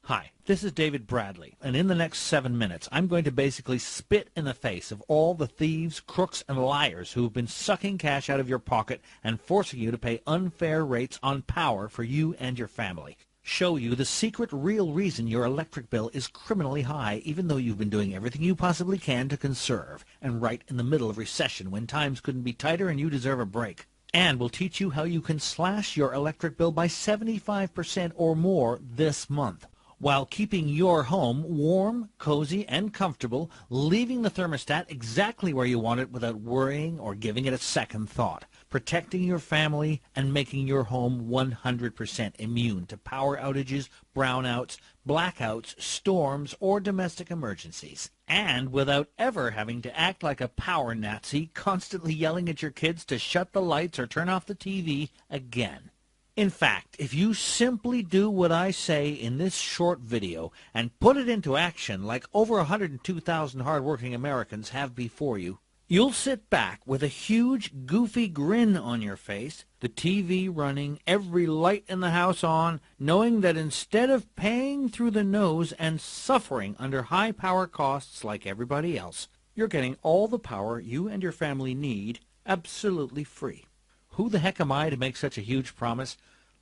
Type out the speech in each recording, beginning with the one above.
Hi, this is David Bradley, and in the next 7 minutes, I'm going to basically spit in the face of all the thieves, crooks, and liars who have been sucking cash out of your pocket and forcing you to pay unfair rates on power for you and your family. Show you the secret real reason your electric bill is criminally high, even though you've been doing everything you possibly can to conserve, and right in the middle of recession when times couldn't be tighter and you deserve a break. And we'll teach you how you can slash your electric bill by 75% or more this month, while keeping your home warm, cozy, and comfortable, leaving the thermostat exactly where you want it without worrying or giving it a second thought, protecting your family and making your home 100% immune to power outages, brownouts, blackouts, storms, or domestic emergencies. And without ever having to act like a power Nazi, constantly yelling at your kids to shut the lights or turn off the TV again. In fact, if you simply do what I say in this short video and put it into action like over 102,000 hardworking Americans have before you, you'll sit back with a huge, goofy grin on your face, the TV running, every light in the house on, knowing that instead of paying through the nose and suffering under high power costs like everybody else, you're getting all the power you and your family need absolutely free. Who the heck am I to make such a huge promise?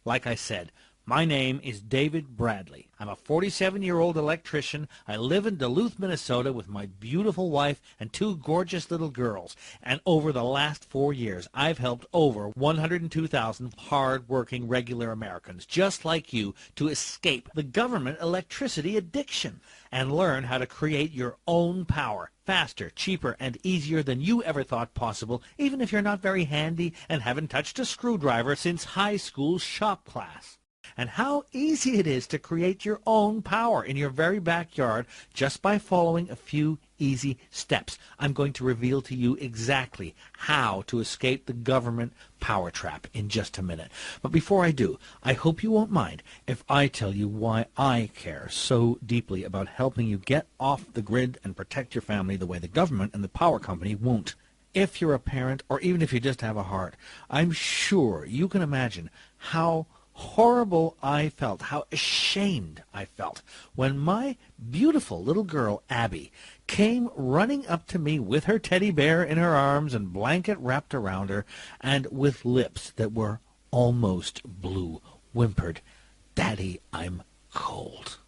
Like I said, my name is David Bradley. I'm a 47-year-old electrician. I live in Duluth, Minnesota with my beautiful wife and 2 gorgeous little girls. And over the last 4 years, I've helped over 102,000 hard-working regular Americans just like you to escape the government electricity addiction and learn how to create your own power faster, cheaper, and easier than you ever thought possible, even if you're not very handy and haven't touched a screwdriver since high school shop class. And how easy it is to create your own power in your very backyard just by following a few easy steps. I'm going to reveal to you exactly how to escape the government power trap in just a minute. But before I do, I hope you won't mind if I tell you why I care so deeply about helping you get off the grid and protect your family the way the government and the power company won't. If you're a parent, or even if you just have a heart, I'm sure you can imagine how horrible I felt, how ashamed I felt when my beautiful little girl, Abby, came running up to me with her teddy bear in her arms and blanket wrapped around her, and with lips that were almost blue, whimpered, "Daddy, I'm cold."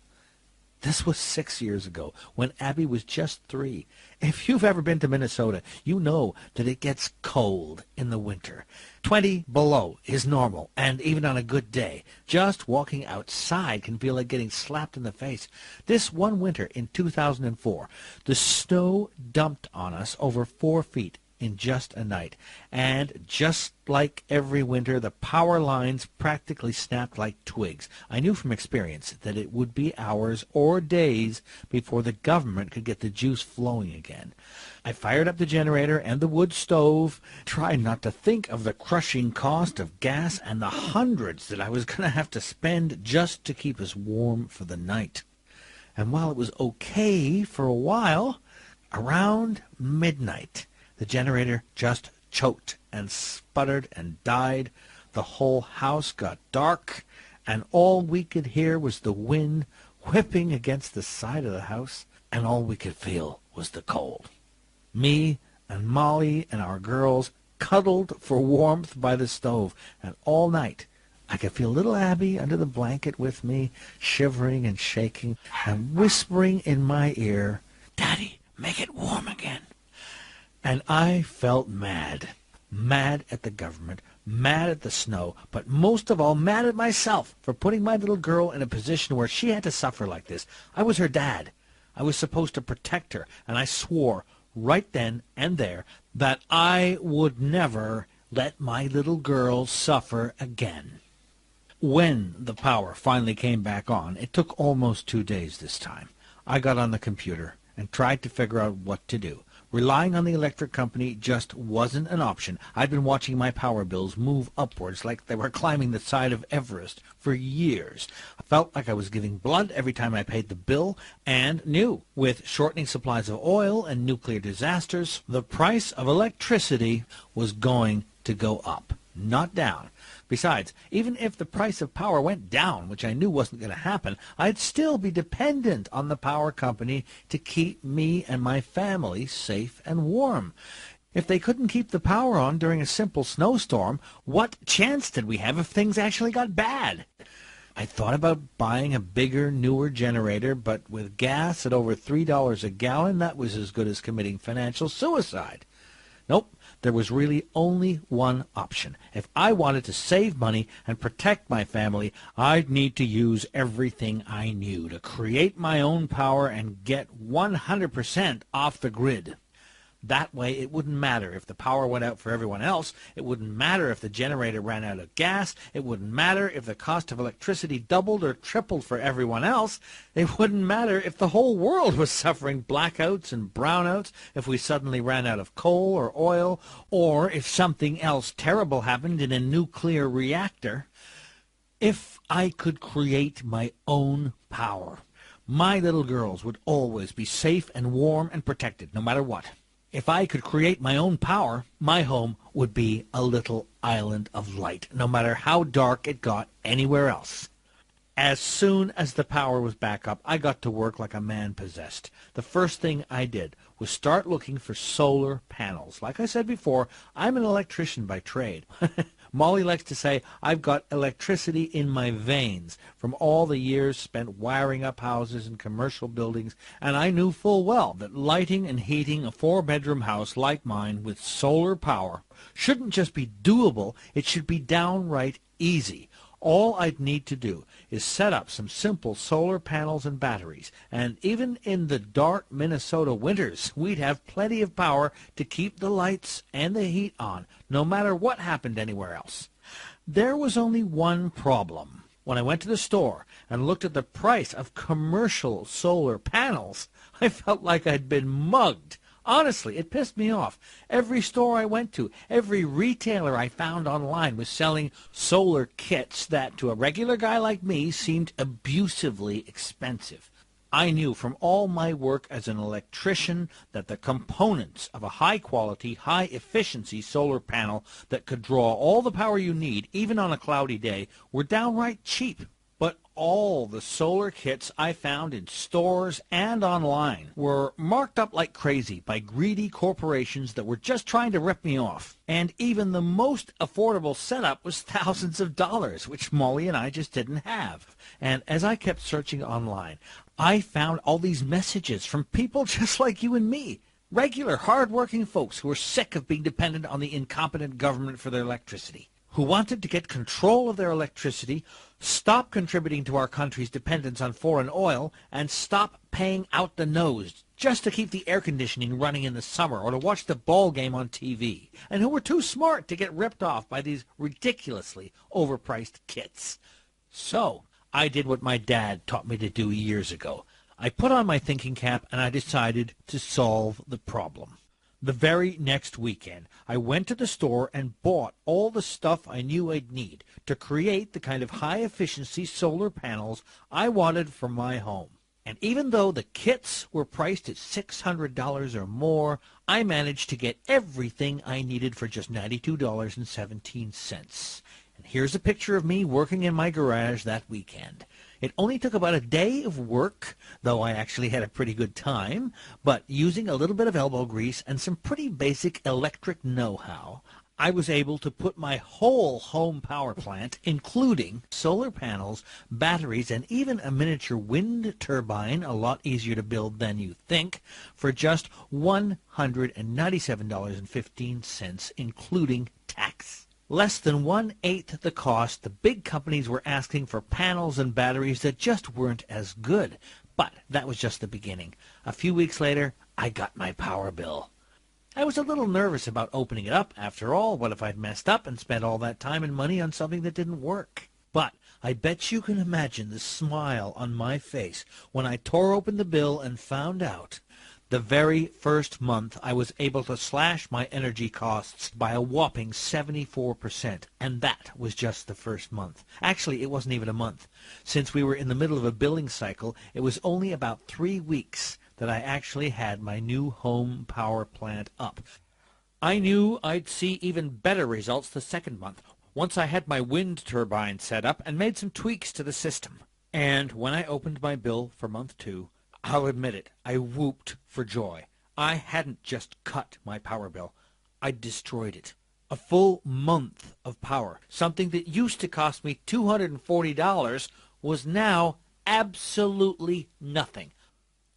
This was 6 years ago, when Abby was just 3. If you've ever been to Minnesota, you know that it gets cold in the winter. 20 below is normal, and even on a good day, just walking outside can feel like getting slapped in the face. This one winter in 2004, the snow dumped on us over 4 feet in just a night, and just like every winter, the power lines practically snapped like twigs. I knew from experience that it would be hours or days before the government could get the juice flowing again. I fired up the generator and the wood stove, tried not to think of the crushing cost of gas and the hundreds that I was going to have to spend just to keep us warm for the night. And while it was okay for a while, around midnight, the generator just choked and sputtered and died. The whole house got dark, and all we could hear was the wind whipping against the side of the house, and all we could feel was the cold. Me and Molly and our girls cuddled for warmth by the stove, and all night I could feel little Abby under the blanket with me, shivering and shaking, and whispering in my ear, "Daddy, make it warm again." And I felt mad. Mad at the government, mad at the snow, but most of all mad at myself for putting my little girl in a position where she had to suffer like this. I was her dad. I was supposed to protect her, and I swore right then and there that I would never let my little girl suffer again. When the power finally came back on, it took almost 2 days this time. I got on the computer and tried to figure out what to do. Relying on the electric company just wasn't an option. I'd been watching my power bills move upwards like they were climbing the side of Everest for years. I felt like I was giving blood every time I paid the bill, and knew, with shortening supplies of oil and nuclear disasters, the price of electricity was going to go up. not down. Besides, even if the price of power went down, which I knew wasn't going to happen, I'd still be dependent on the power company to keep me and my family safe and warm. If they couldn't keep the power on during a simple snowstorm, what chance did we have if things actually got bad? I thought about buying a bigger, newer generator, but with gas at over $3 a gallon, that was as good as committing financial suicide. Nope, there was really only one option. If I wanted to save money and protect my family, I'd need to use everything I knew to create my own power and get 100% off the grid. That way, it wouldn't matter if the power went out for everyone else. It wouldn't matter if the generator ran out of gas. It wouldn't matter if the cost of electricity doubled or tripled for everyone else. It wouldn't matter if the whole world was suffering blackouts and brownouts, if we suddenly ran out of coal or oil, or if something else terrible happened in a nuclear reactor. If I could create my own power, my little girls would always be safe and warm and protected, no matter what. If I could create my own power, my home would be a little island of light, no matter how dark it got anywhere else. As soon as the power was back up, I got to work like a man possessed. The first thing I did was start looking for solar panels. Like I said before, I'm an electrician by trade. Molly likes to say I've got electricity in my veins from all the years spent wiring up houses and commercial buildings, and I knew full well that lighting and heating a 4-bedroom house like mine with solar power shouldn't just be doable, it should be downright easy. All I'd need to do is set up some simple solar panels and batteries, and even in the dark Minnesota winters, we'd have plenty of power to keep the lights and the heat on, no matter what happened anywhere else. There was only one problem. When I went to the store and looked at the price of commercial solar panels, I felt like I'd been mugged. Honestly, it pissed me off. Every store I went to, every retailer I found online was selling solar kits that, to a regular guy like me, seemed abusively expensive. I knew from all my work as an electrician that the components of a high-quality, high-efficiency solar panel that could draw all the power you need, even on a cloudy day, were downright cheap. But all the solar kits I found in stores and online were marked up like crazy by greedy corporations that were just trying to rip me off. And even the most affordable setup was thousands of dollars, which Molly and I just didn't have. And as I kept searching online, I found all these messages from people just like you and me. Regular, hard-working folks who were sick of being dependent on the incompetent government for their electricity, who wanted to get control of their electricity, stop contributing to our country's dependence on foreign oil, and stop paying out the nose just to keep the air conditioning running in the summer or to watch the ball game on TV, and who were too smart to get ripped off by these ridiculously overpriced kits. So I did what my dad taught me to do years ago. I put on my thinking cap and I decided to solve the problem. The very next weekend, I went to the store and bought all the stuff I knew I'd need to create the kind of high-efficiency solar panels I wanted for my home. And even though the kits were priced at $600 or more, I managed to get everything I needed for just $92.17. And here's a picture of me working in my garage that weekend. It only took about a day of work, though I actually had a pretty good time, but using a little bit of elbow grease and some pretty basic electric know-how, I was able to put my whole home power plant, including solar panels, batteries, and even a miniature wind turbine, a lot easier to build than you think, for just $197.15, including tax. Less than 1/8 the cost the big companies were asking for panels and batteries that just weren't as good. But that was just the beginning. A few weeks later, I got my power bill. I was a little nervous about opening it up. After all, what if I'd messed up and spent all that time and money on something that didn't work? But I bet you can imagine the smile on my face when I tore open the bill and found out the very first month I was able to slash my energy costs by a whopping 74%, and that was just the first month. Actually, it wasn't even a month. Since we were in the middle of a billing cycle, it was only about 3 weeks that I actually had my new home power plant up. I knew I'd see even better results the second month, once I had my wind turbine set up and made some tweaks to the system. And when I opened my bill for month 2, I'll admit it, I whooped for joy. I hadn't just cut my power bill, I'd destroyed it. A full month of power, something that used to cost me $240, was now absolutely nothing.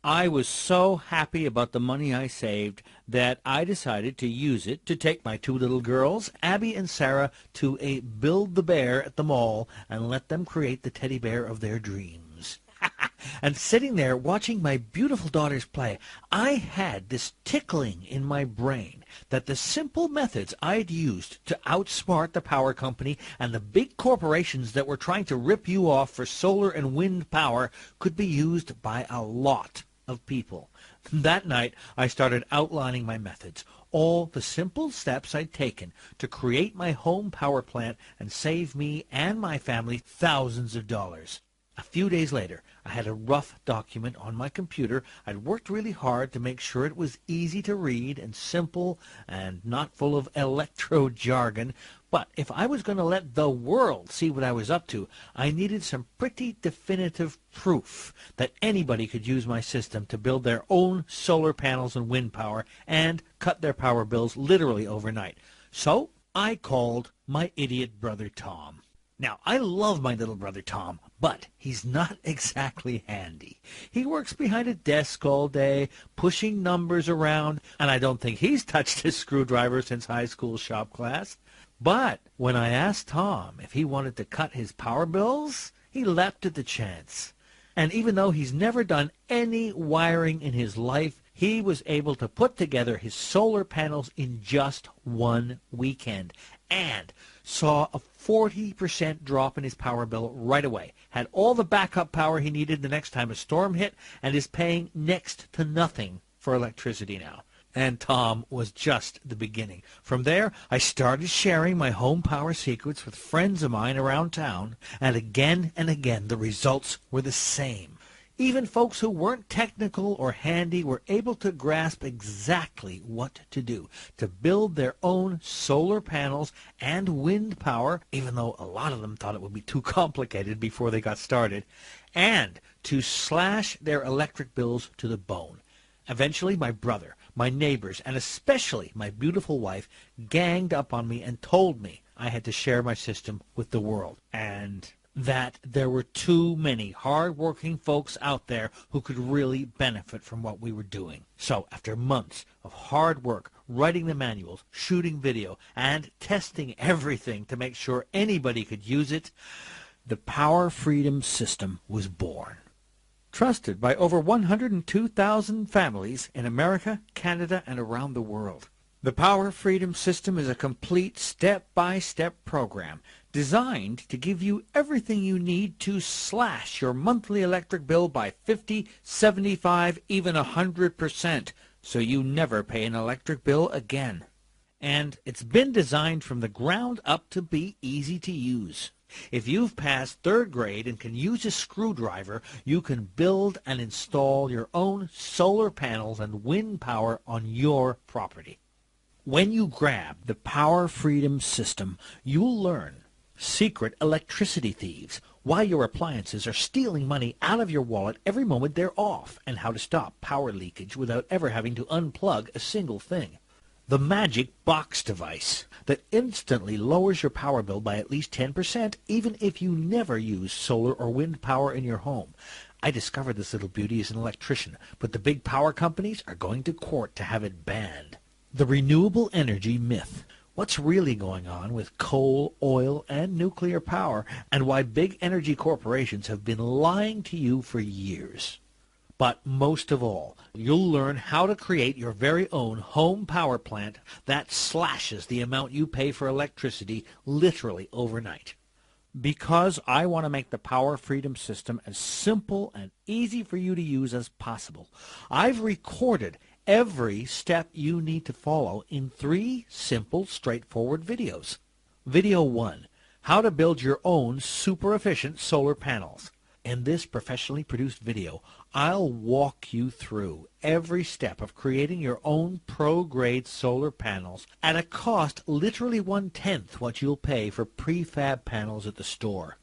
I was so happy about the money I saved that I decided to use it to take my 2 little girls, Abby and Sarah, to a Build-A-Bear at the mall and let them create the teddy bear of their dreams. And sitting there watching my beautiful daughters play, I had this tickling in my brain that the simple methods I'd used to outsmart the power company and the big corporations that were trying to rip you off for solar and wind power could be used by a lot of people. That night, I started outlining my methods, all the simple steps I'd taken to create my home power plant and save me and my family thousands of dollars. A few days later, I had a rough document on my computer. I'd worked really hard to make sure it was easy to read and simple and not full of electro jargon. But if I was going to let the world see what I was up to, I needed some pretty definitive proof that anybody could use my system to build their own solar panels and wind power and cut their power bills literally overnight. So I called my idiot brother Tom. Now, I love my little brother Tom, but he's not exactly handy. He works behind a desk all day, pushing numbers around, and I don't think he's touched his screwdriver since high school shop class. But when I asked Tom if he wanted to cut his power bills, he leapt at the chance. And even though he's never done any wiring in his life, he was able to put together his solar panels in just one weekend and saw a 40% drop in his power bill right away, had all the backup power he needed the next time a storm hit, and is paying next to nothing for electricity now. And Tom was just the beginning. From there, I started sharing my home power secrets with friends of mine around town, and again the results were the same. Even folks who weren't technical or handy were able to grasp exactly what to do to build their own solar panels and wind power, even though a lot of them thought it would be too complicated before they got started, and to slash their electric bills to the bone. Eventually, my brother, my neighbors, and especially my beautiful wife ganged up on me and told me I had to share my system with the world, and that there were too many hard-working folks out there who could really benefit from what we were doing. So after months of hard work, writing the manuals, shooting video, and testing everything to make sure anybody could use it, the Power Freedom System was born. Trusted by over 102,000 families in America, Canada, and around the world. The Power Freedom System is a complete step-by-step program designed to give you everything you need to slash your monthly electric bill by 50, 75, even 100%, so you never pay an electric bill again. And it's been designed from the ground up to be easy to use. If you've passed 3rd grade and can use a screwdriver, you can build and install your own solar panels and wind power on your property. When you grab the Power Freedom System, you'll learn secret electricity thieves, why your appliances are stealing money out of your wallet every moment they're off, and how to stop power leakage without ever having to unplug a single thing. The magic box device that instantly lowers your power bill by at least 10%, even if you never use solar or wind power in your home. I discovered this little beauty as an electrician, but the big power companies are going to court to have it banned. The renewable energy myth. What's really going on with coal, oil, and nuclear power, and why big energy corporations have been lying to you for years. But most of all, you'll learn how to create your very own home power plant that slashes the amount you pay for electricity literally overnight. Because I want to make the Power Freedom System as simple and easy for you to use as possible, I've recorded every step you need to follow in 3 simple, straightforward videos. Video 1, how to build your own super efficient solar panels. In this professionally produced video, I'll walk you through every step of creating your own pro-grade solar panels at a cost literally 1/10 what you'll pay for prefab panels at the store.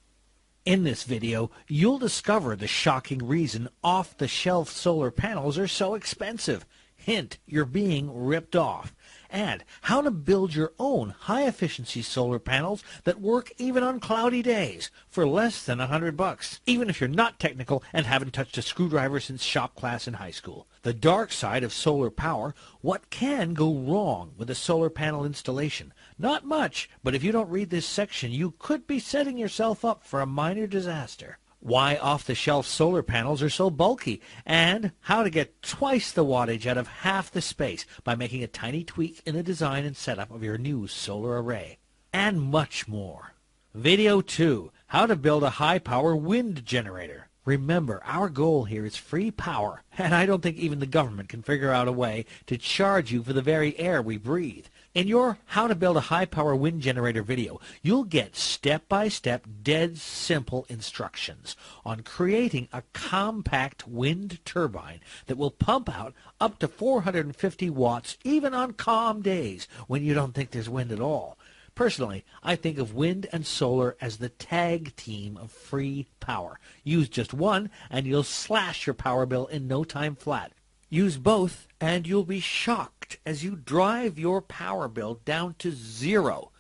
In this video, you'll discover the shocking reason off-the-shelf solar panels are so expensive. Hint, you're being ripped off. And how to build your own high-efficiency solar panels that work even on cloudy days for less than $100, even if you're not technical and haven't touched a screwdriver since shop class in high school. The dark side of solar power, what can go wrong with a solar panel installation? Not much, but if you don't read this section, you could be setting yourself up for a minor disaster. Why off-the-shelf solar panels are so bulky, and how to get twice the wattage out of half the space by making a tiny tweak in the design and setup of your new solar array. And much more. Video 2, how to build a high-power wind generator. Remember, our goal here is free power, and I don't think even the government can figure out a way to charge you for the very air we breathe. In your How to Build a High-Power Wind Generator video, you'll get step-by-step, dead simple instructions on creating a compact wind turbine that will pump out up to 450 watts even on calm days when you don't think there's wind at all. Personally, I think of wind and solar as the tag team of free power. Use just one and you'll slash your power bill in no time flat. Use both and you'll be shocked as you drive your power bill down to zero.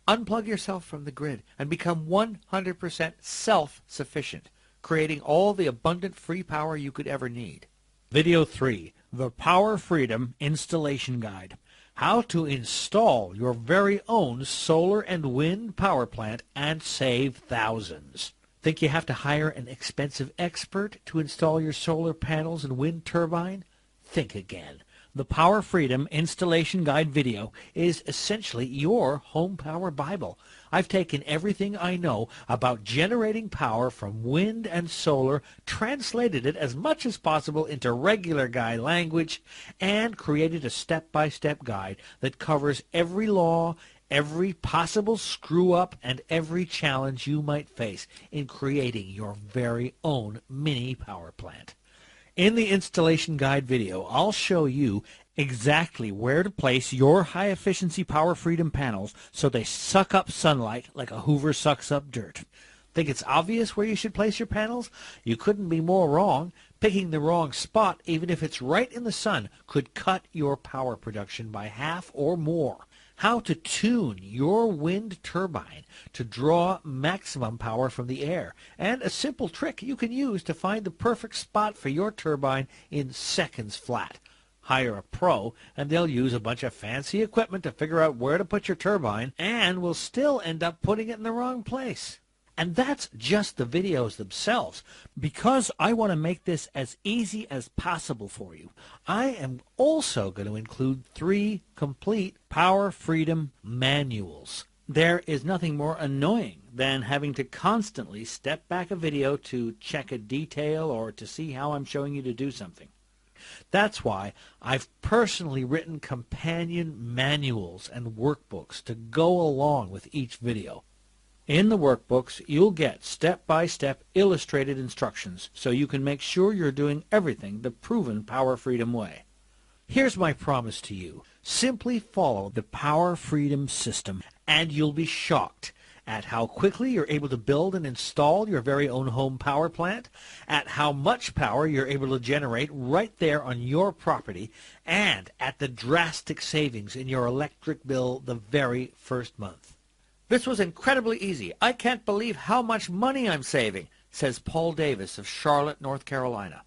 Unplug yourself from the grid and become 100% self-sufficient, creating all the abundant free power you could ever need. Video 3, the Power Freedom Installation Guide. How to install your very own solar and wind power plant and save thousands. Think you have to hire an expensive expert to install your solar panels and wind turbine? Think again. The Power Freedom Installation Guide video is essentially your home power Bible. I've taken everything I know about generating power from wind and solar, translated it as much as possible into regular guy language, and created a step-by-step guide that covers every law, every possible screw-up, and every challenge you might face in creating your very own mini power plant. In the installation guide video, I'll show you exactly where to place your high-efficiency Power Freedom panels so they suck up sunlight like a Hoover sucks up dirt. Think it's obvious where you should place your panels? You couldn't be more wrong. Picking the wrong spot, even if it's right in the sun, could cut your power production by half or more. How to tune your wind turbine to draw maximum power from the air, and a simple trick you can use to find the perfect spot for your turbine in seconds flat. Hire a pro, and they'll use a bunch of fancy equipment to figure out where to put your turbine, and will still end up putting it in the wrong place. And that's just the videos themselves. Because I want to make this as easy as possible for you, I am also going to include 3 complete Power Freedom manuals. There is nothing more annoying than having to constantly step back a video to check a detail or to see how I'm showing you to do something. That's why I've personally written companion manuals and workbooks to go along with each video. In the workbooks, you'll get step-by-step illustrated instructions so you can make sure you're doing everything the proven Power Freedom way. Here's my promise to you. Simply follow the Power Freedom system and you'll be shocked at how quickly you're able to build and install your very own home power plant, at how much power you're able to generate right there on your property, and at the drastic savings in your electric bill the very first month. This was incredibly easy. I can't believe how much money I'm saving, says Paul Davis of Charlotte, North Carolina.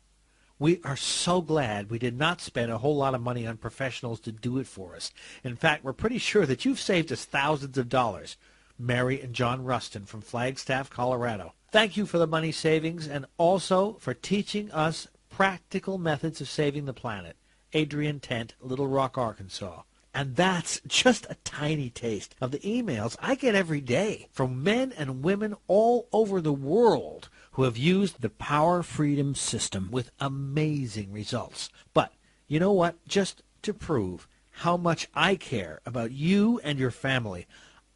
We are so glad we did not spend a whole lot of money on professionals to do it for us. In fact, we're pretty sure that you've saved us thousands of dollars. Mary and John Rustin from Flagstaff, Colorado. Thank you for the money savings and also for teaching us practical methods of saving the planet. Adrian Tent, Little Rock, Arkansas. And that's just a tiny taste of the emails I get every day from men and women all over the world who have used the Power Freedom system with amazing results. But you know what? Just to prove how much I care about you and your family,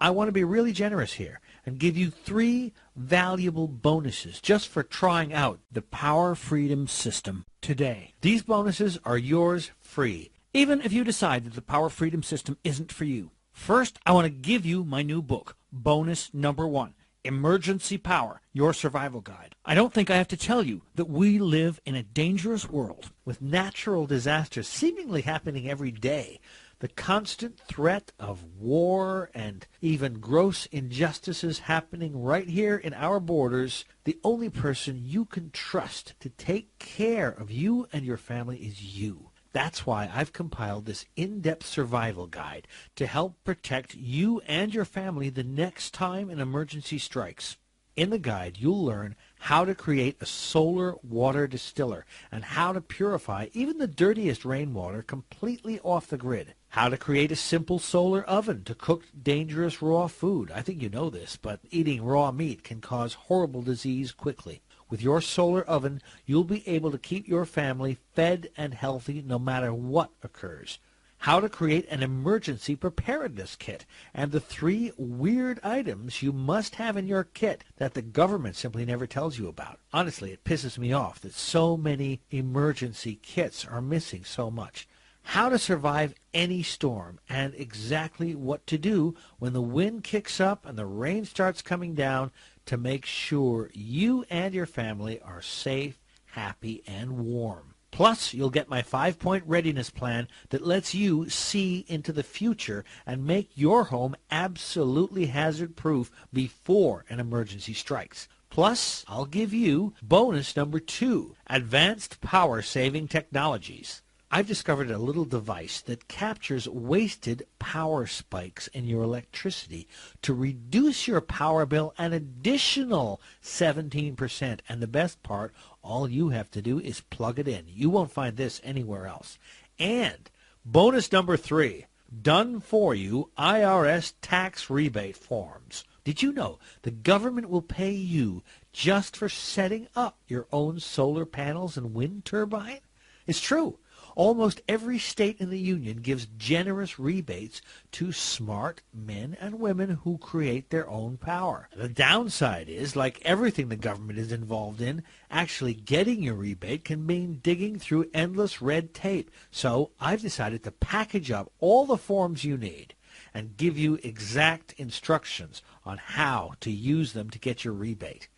I want to be really generous here and give you 3 valuable bonuses just for trying out the Power Freedom System today. These bonuses are yours free, even if you decide that the Power Freedom System isn't for you. First, I want to give you my new book, bonus number 1. Emergency Power, Your Survival Guide. I don't think I have to tell you that we live in a dangerous world with natural disasters seemingly happening every day. The constant threat of war and even gross injustices happening right here in our borders. The only person you can trust to take care of you and your family is you. That's why I've compiled this in-depth survival guide to help protect you and your family the next time an emergency strikes. In the guide, you'll learn how to create a solar water distiller and how to purify even the dirtiest rainwater completely off the grid. How to create a simple solar oven to cook dangerous raw food. I think you know this, but eating raw meat can cause horrible disease quickly. With your solar oven, you'll be able to keep your family fed and healthy no matter what occurs. How to create an emergency preparedness kit, and the 3 weird items you must have in your kit that the government simply never tells you about. Honestly, it pisses me off that so many emergency kits are missing so much. How to survive any storm, and exactly what to do when the wind kicks up and the rain starts coming down to make sure you and your family are safe, happy, and warm. Plus, you'll get my 5-point readiness plan that lets you see into the future and make your home absolutely hazard-proof before an emergency strikes. Plus, I'll give you bonus number 2, advanced power-saving technologies. I've discovered a little device that captures wasted power spikes in your electricity to reduce your power bill an additional 17%. And the best part, all you have to do is plug it in. You won't find this anywhere else. And bonus number 3, done for you IRS tax rebate forms. Did you know the government will pay you just for setting up your own solar panels and wind turbine? It's true. Almost every state in the union gives generous rebates to smart men and women who create their own power. The downside is, like everything the government is involved in, actually getting your rebate can mean digging through endless red tape. So I've decided to package up all the forms you need and give you exact instructions on how to use them to get your rebate.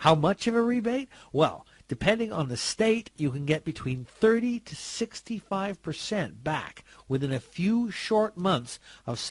How much of a rebate? Well, depending on the state, you can get between 30 to 65% back within a few short months of